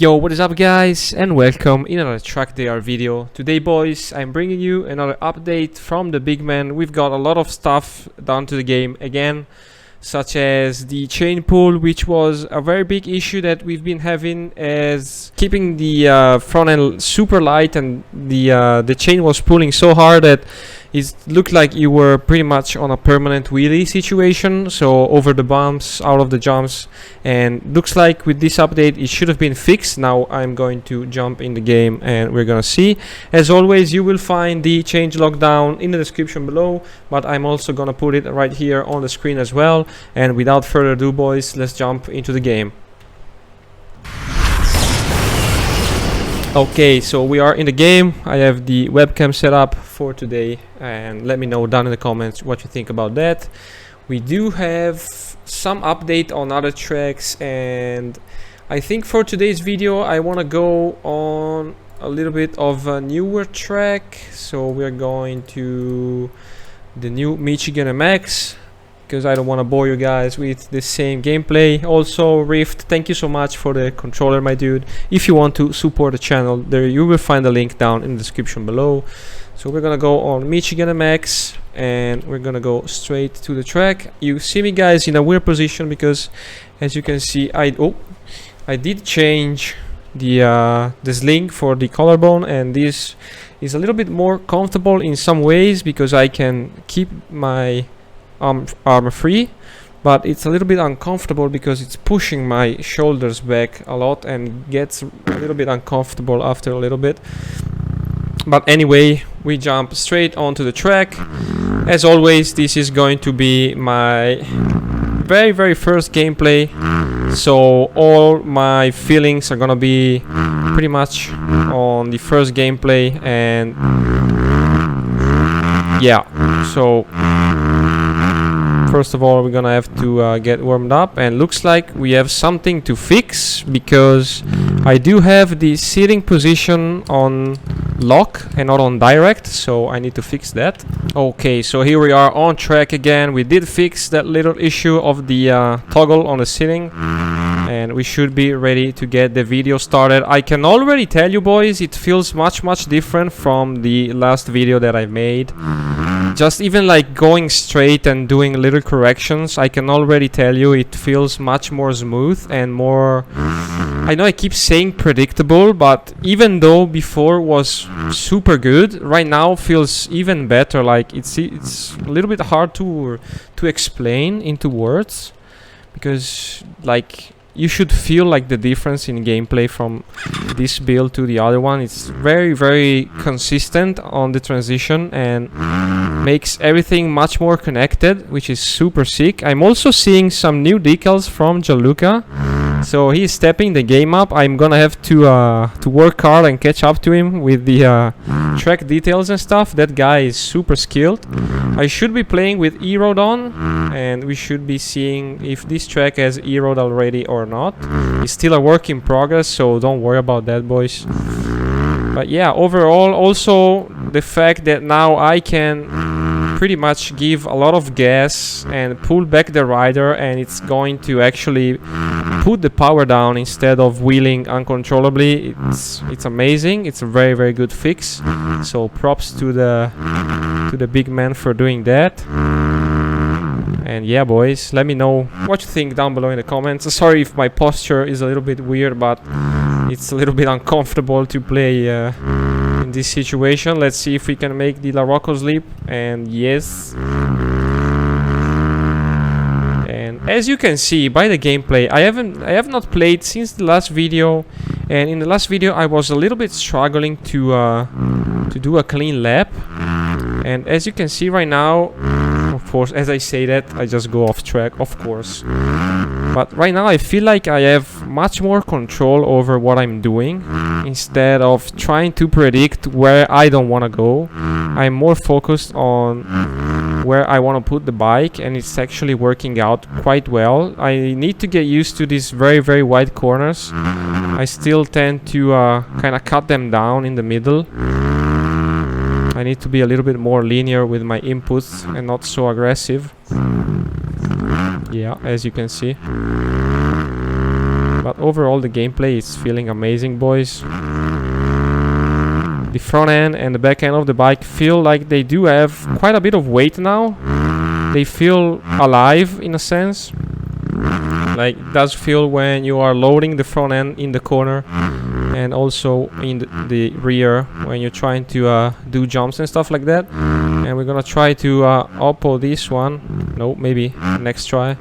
Yo, what is up guys, and welcome in another track DR video. Today boys, I'm bringing you another update from the big man. We've got a lot of stuff done to the game again, such as the chain pull, which was a very big issue that we've been having, as keeping the front end super light, and the chain was pulling so hard that it looked like you were pretty much on a permanent wheelie situation, so over the bumps, out of the jumps. And looks like with this update it should have been fixed. Now I'm going to jump in the game and we're gonna see. As always, you will find the changelog down in the description below, but I'm also gonna put it right here on the screen as well. And without further ado boys, let's jump into the game. Okay, so we are in the game. I have the webcam set up for today, and let me know down in the comments what you think about that. We do have some update on other tracks, and I think for today's video I want to go on a little bit of a newer track. So we're going to the new Michigan MX, because I don't want to bore you guys with the same gameplay. Also, Rift, thank you so much for the controller, my dude. If you want to support the channel, there you will find the link down in the description below. So we're gonna go on Michigan MX and we're gonna go straight to the track. You see me guys in a weird position because, as you can see, I did change the sling for the collarbone, and this is a little bit more comfortable in some ways because I can keep my arm free, but it's a little bit uncomfortable because it's pushing my shoulders back a lot and gets a little bit uncomfortable after a little bit. But anyway, we jump straight onto the track. As always, this is going to be my very first gameplay, so all my feelings are gonna be pretty much on the first gameplay. And yeah, so first of all, we're gonna have to get warmed up, and looks like we have something to fix because I do have the sitting position on lock and not on direct, so I need to fix that. Okay, so here we are on track again. We did fix that little issue of the toggle on the sitting, and we should be ready to get the video started. I can already tell you boys, it feels much different from the last video that I made. Just even like going straight and doing little corrections, I can already tell you it feels much more smooth and more, I know I keep saying predictable, but even though before was super good, right now feels even better. Like it's a little bit hard to explain into words, because like you should feel like the difference in gameplay from this build to the other one. It's very consistent on the transition and makes everything much more connected, which is super sick. I'm also seeing some new decals from Gianluca, so he's stepping the game up. I'm gonna have to work hard and catch up to him with the track details and stuff. That guy is super skilled. I should be playing with E-Road on, and we should be seeing if this track has E-Road already or not. It's still a work in progress, so don't worry about that boys. But yeah, overall, also the fact that now I can pretty much give a lot of gas and pull back the rider, and it's going to actually put the power down instead of wheeling uncontrollably. It's amazing. It's a very good fix, so props to the big man for doing that. And yeah boys, let me know what you think down below in the comments. Sorry if my posture is a little bit weird, but it's a little bit uncomfortable to play in this situation. Let's see if we can make the La Rocco's leap, and yes. And as you can see by the gameplay, I have not played since the last video, and in the last video I was a little bit struggling to do a clean lap. And as you can see right now, of course, as I say that, I just go off track, of course. But right now I feel like I have much more control over what I'm doing. Instead of trying to predict where I don't want to go, I'm more focused on where I want to put the bike, and it's actually working out quite well. I need to get used to these very wide corners. I still tend to kind of cut them down in the middle. I need to be a little bit more linear with my inputs and not so aggressive. Yeah, as you can see. But but overall the gameplay is feeling amazing, boys. The front end and the back end of the bike feel like they do have quite a bit of weight now. They feel alive in a sense. Like it does feel when you are loading the front end in the corner, and also in the rear when you're trying to do jumps and stuff like that. And we're gonna try to oppo this one. No, maybe next try.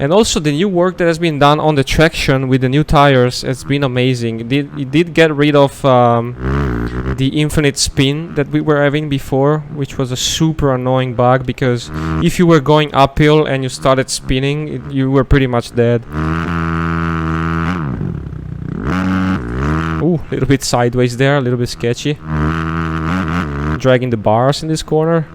And also the new work that has been done on the traction with the new tires has been amazing. It did get rid of the infinite spin that we were having before, which was a super annoying bug, because if you were going uphill and you started spinning, you were pretty much dead. Ooh, a little bit sideways there, a little bit sketchy. Dragging the bars in this corner.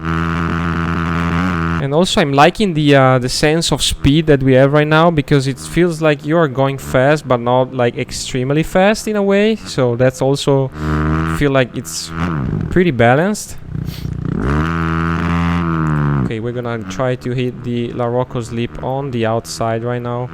And also I'm liking the sense of speed that we have right now, because it feels like you are going fast but not like extremely fast in a way. So that's also feel like it's pretty balanced. Okay, we're gonna try to hit the La Rocco's Leap on the outside right now.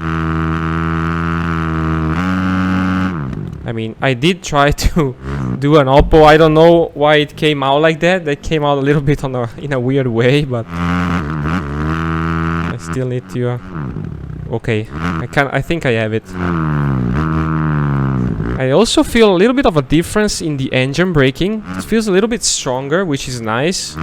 I mean, I did try to do an oppo. I don't know why it came out like that. That came out a little bit in a weird way, but I still need to. Okay, I think I have it. I also feel a little bit of a difference in the engine braking. It feels a little bit stronger, which is nice.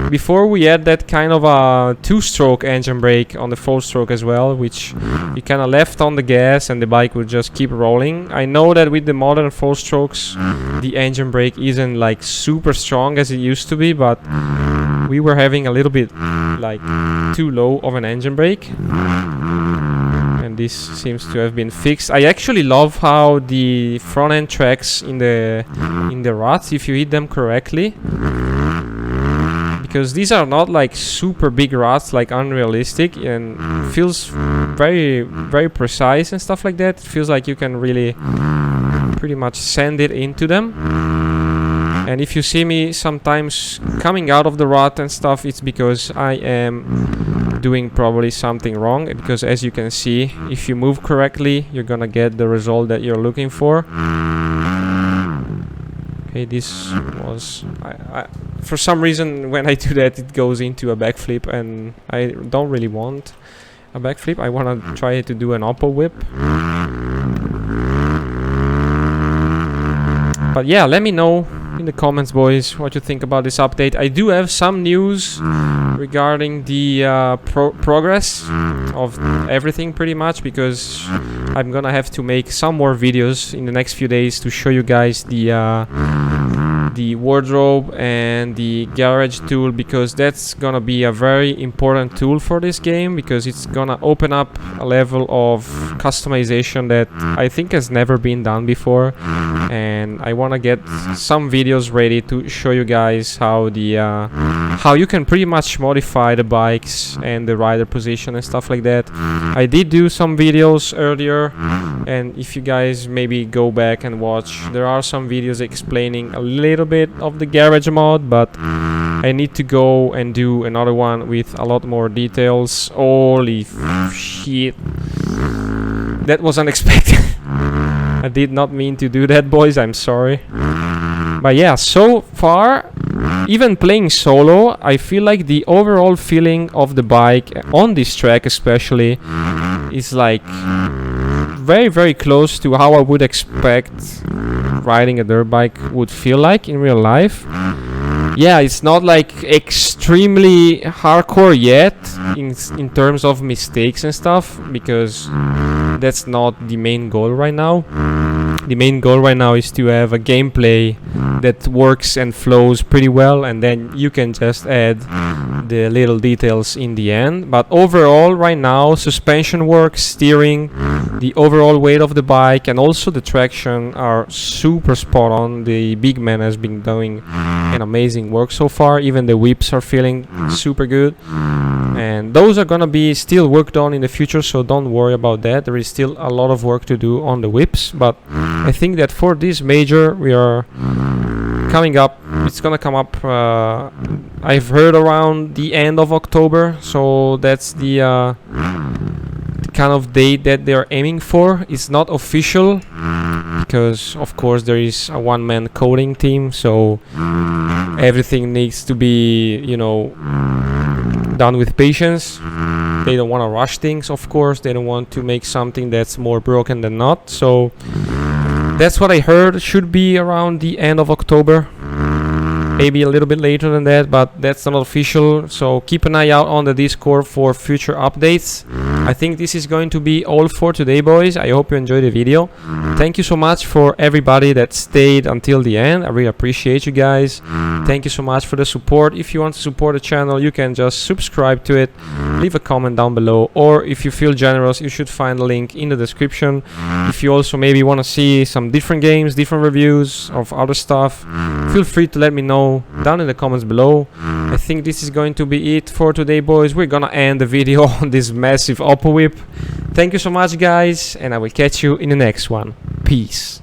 Before we had that kind of a 2-stroke engine brake on the 4-stroke as well, which you kind of left on the gas and the bike would just keep rolling. I know that with the modern 4-strokes, the engine brake isn't like super strong as it used to be, but we were having a little bit like too low of an engine brake. And this seems to have been fixed. I actually love how the front end tracks in the ruts if you hit them correctly, because these are not like super big ruts, like unrealistic, and feels very, very precise and stuff like that. It feels like you can really pretty much send it into them. And if you see me sometimes coming out of the rut and stuff, it's because I am doing probably something wrong, because as you can see, if you move correctly, you're gonna get the result that you're looking for. Okay, this was for some reason when I do that it goes into a backflip, and I don't really want a backflip. I want to try to do an oppo whip. But yeah, let me know in the comments, boys, what you think about this update. I do have some news regarding the progress of everything pretty much, because I'm gonna have to make some more videos in the next few days to show you guys the wardrobe and the garage tool, because that's gonna be a very important tool for this game, because it's gonna open up a level of customization that I think has never been done before. And I want to get some videos ready to show you guys how how you can pretty much modify the bikes and the rider position and stuff like that. I did do some videos earlier, and if you guys maybe go back and watch, there are some videos explaining a little bit of the garage mod, but I need to go and do another one with a lot more details. Holy shit, that was unexpected. I did not mean to do that, boys, I'm sorry. But yeah, so far, even playing solo, I feel like the overall feeling of the bike on this track especially is like very, very close to how I would expect riding a dirt bike would feel like in real life. Yeah, it's not like extremely hardcore yet in terms of mistakes and stuff, because that's not the main goal right now. The main goal right now is to have a gameplay that works and flows pretty well, and then you can just add the little details in the end. But overall right now, suspension work, steering, the overall weight of the bike, and also the traction are super spot on. The big man has been doing an amazing work so far. Even the whips are feeling super good, and those are gonna be still worked on in the future, so don't worry about that. There is still a lot of work to do on the whips, but I think that for this major we are coming up. It's gonna come up, I've heard, around the end of October, so that's the kind of date that they're aiming for. It's not official because of course there is a one-man coding team, so everything needs to be, you know, done with patience. They don't want to rush things, of course. They don't want to make something that's more broken than not. So that's what I heard. Should be around the end of October, maybe a little bit later than that, but that's not official. So keep an eye out on the Discord for future updates. I think this is going to be all for today, boys. I hope you enjoyed the video. Thank you so much for everybody that stayed until the end. I really appreciate you guys. Thank you so much for the support. If you want to support the channel, you can just subscribe to it, leave a comment down below, or if you feel generous, you should find the link in the description. If you also maybe want to see some different games, different reviews of other stuff, feel free to let me know down in the comments below. I think this is going to be it for today, boys. We're gonna end the video on this massive Oppo whip. Thank you so much, guys, and I will catch you in the next one. Peace.